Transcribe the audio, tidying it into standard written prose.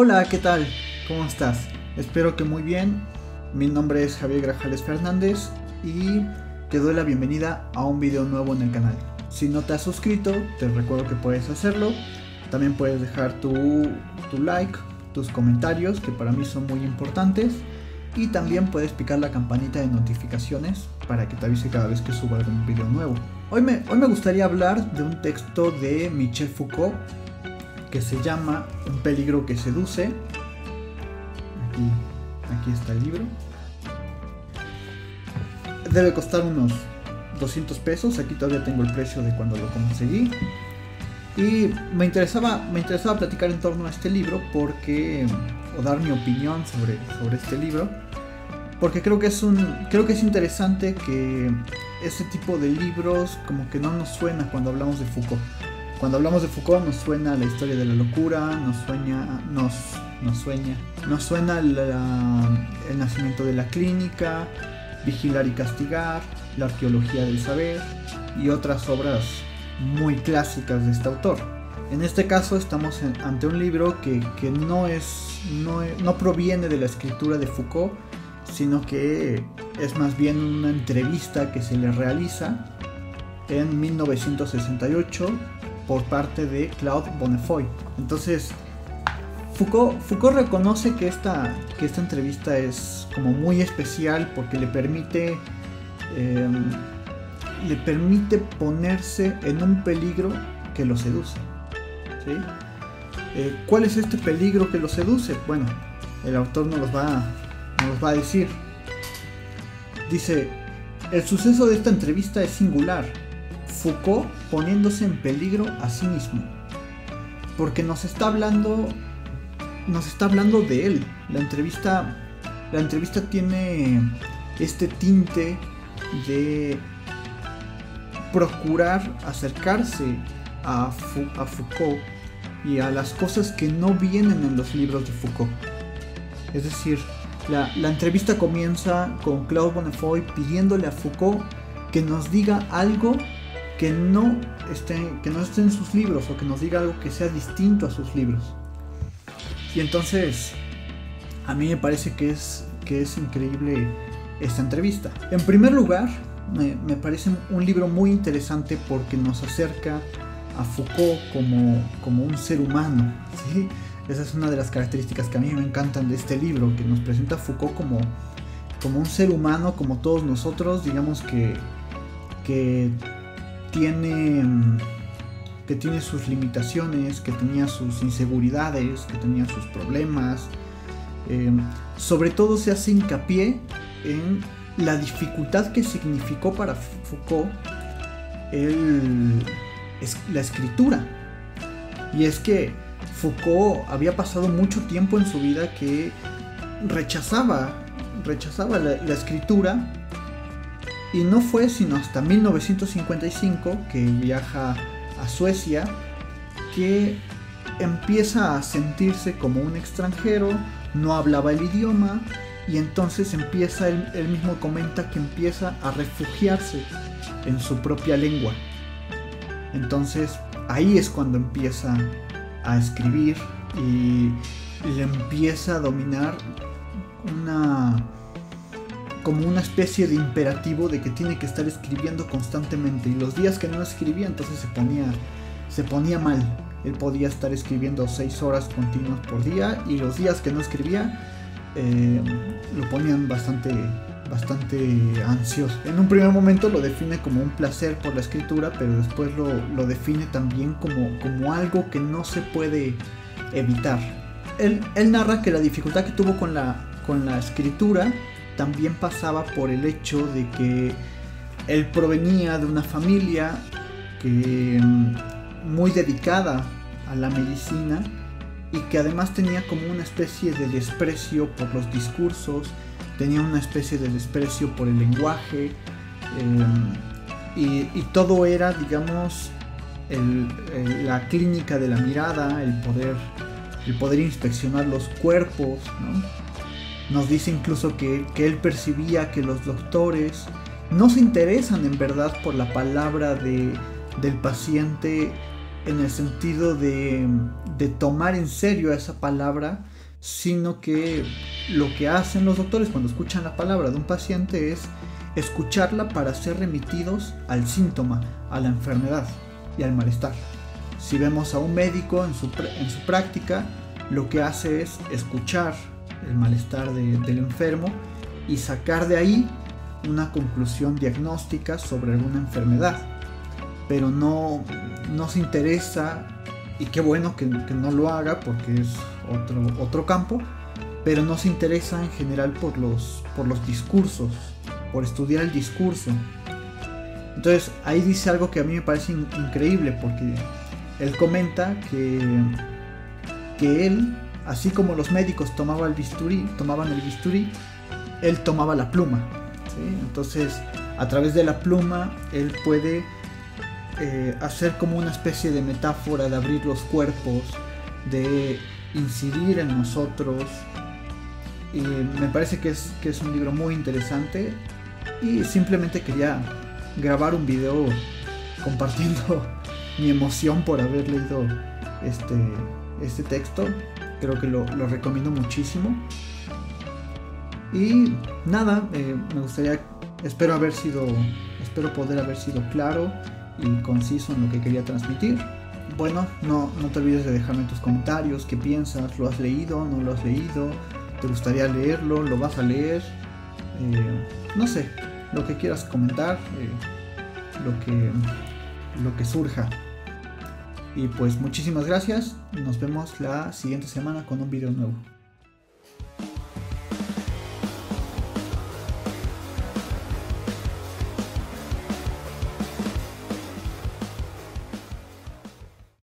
Hola, ¿qué tal? ¿Cómo estás? Espero que muy bien. Mi nombre es Javier Grajales Fernández y te doy la bienvenida a un video nuevo en el canal. Si no te has suscrito, te recuerdo que puedes hacerlo. También puedes dejar tu like, tus comentarios, que para mí son muy importantes. Y también puedes picar la campanita de notificaciones para que te avise cada vez que suba algún video nuevo. Hoy me gustaría hablar de un texto de Michel Foucault que se llama Un peligro que seduce. Aquí está el libro. Debe costar unos 200 pesos. Aquí todavía tengo el precio de cuando lo conseguí. Y me interesaba platicar en torno a este libro o dar mi opinión sobre este libro, porque creo que es interesante que ese tipo de libros como que no nos suena cuando hablamos de Foucault. Cuando hablamos de Foucault nos suena la historia de la locura, nos suena el nacimiento de la clínica, Vigilar y castigar, La arqueología del saber y otras obras muy clásicas de este autor. En este caso estamos ante un libro que no proviene de la escritura de Foucault, sino que es más bien una entrevista que se le realiza en 1968 por parte de Claude Bonnefoy. Entonces Foucault reconoce que esta entrevista es como muy especial porque le permite ponerse en un peligro que lo seduce, ¿sí? ¿Cuál es este peligro que lo seduce? Bueno, el autor nos los va a decir. Dice: el suceso de esta entrevista es singular, Foucault poniéndose en peligro a sí mismo, porque nos está hablando de él. La entrevista tiene este tinte de procurar acercarse a Foucault y a las cosas que no vienen en los libros de Foucault. Es decir, la entrevista comienza con Claude Bonnefoy pidiéndole a Foucault que nos diga algo que no esté en sus libros, o que nos diga algo que sea distinto a sus libros. Y entonces a mí me parece que es increíble esta entrevista. En primer lugar, me parece un libro muy interesante porque nos acerca a Foucault como un ser humano, ¿sí? Esa es una de las características que a mí me encantan de este libro, que nos presenta a Foucault como un ser humano, como todos nosotros, digamos que tiene sus limitaciones, que tenía sus inseguridades, que tenía sus problemas. Sobre todo se hace hincapié en la dificultad que significó para Foucault la escritura. Y es que Foucault había pasado mucho tiempo en su vida que rechazaba la escritura, y no fue sino hasta 1955 que viaja a Suecia que empieza a sentirse como un extranjero, no hablaba el idioma, y entonces él mismo comenta que empieza a refugiarse en su propia lengua. Entonces ahí es cuando empieza a escribir y le empieza a dominar como una especie de imperativo de que tiene que estar escribiendo constantemente, y los días que no escribía entonces se ponía mal. Él podía estar escribiendo 6 horas continuas por día, y los días que no escribía lo ponían bastante ansioso. En un primer momento lo define como un placer por la escritura, pero después lo define también como algo que no se puede evitar. Él narra que la dificultad que tuvo con la escritura también pasaba por el hecho de que él provenía de una familia muy dedicada a la medicina, y que además tenía como una especie de desprecio por los discursos, tenía una especie de desprecio por el lenguaje, y todo era, digamos, la clínica de la mirada, el poder inspeccionar los cuerpos, ¿no? Nos dice incluso que él percibía que los doctores no se interesan en verdad por la palabra del paciente, en el sentido de tomar en serio esa palabra, sino que lo que hacen los doctores cuando escuchan la palabra de un paciente es escucharla para ser remitidos al síntoma, a la enfermedad y al malestar. Si vemos a un médico en su práctica, lo que hace es escuchar el malestar del enfermo y sacar de ahí una conclusión diagnóstica sobre alguna enfermedad, pero no se interesa, y qué bueno que no lo haga porque es otro campo, pero no se interesa en general por los discursos, por estudiar el discurso. Entonces ahí dice algo que a mí me parece increíble, porque él comenta que él, así como los médicos tomaban el bisturí, él tomaba la pluma, ¿sí? Entonces a través de la pluma él puede hacer como una especie de metáfora de abrir los cuerpos, de incidir en nosotros, y me parece que es un libro muy interesante, y simplemente quería grabar un video compartiendo mi emoción por haber leído este texto. Creo que lo recomiendo muchísimo. Y nada, me gustaría, espero poder haber sido claro y conciso en lo que quería transmitir. Bueno, no te olvides de dejarme en tus comentarios qué piensas. ¿Lo has leído? ¿No lo has leído? ¿Te gustaría leerlo? ¿Lo vas a leer? No sé, lo que quieras comentar, lo que surja. Y pues muchísimas gracias. Nos vemos la siguiente semana con un video nuevo.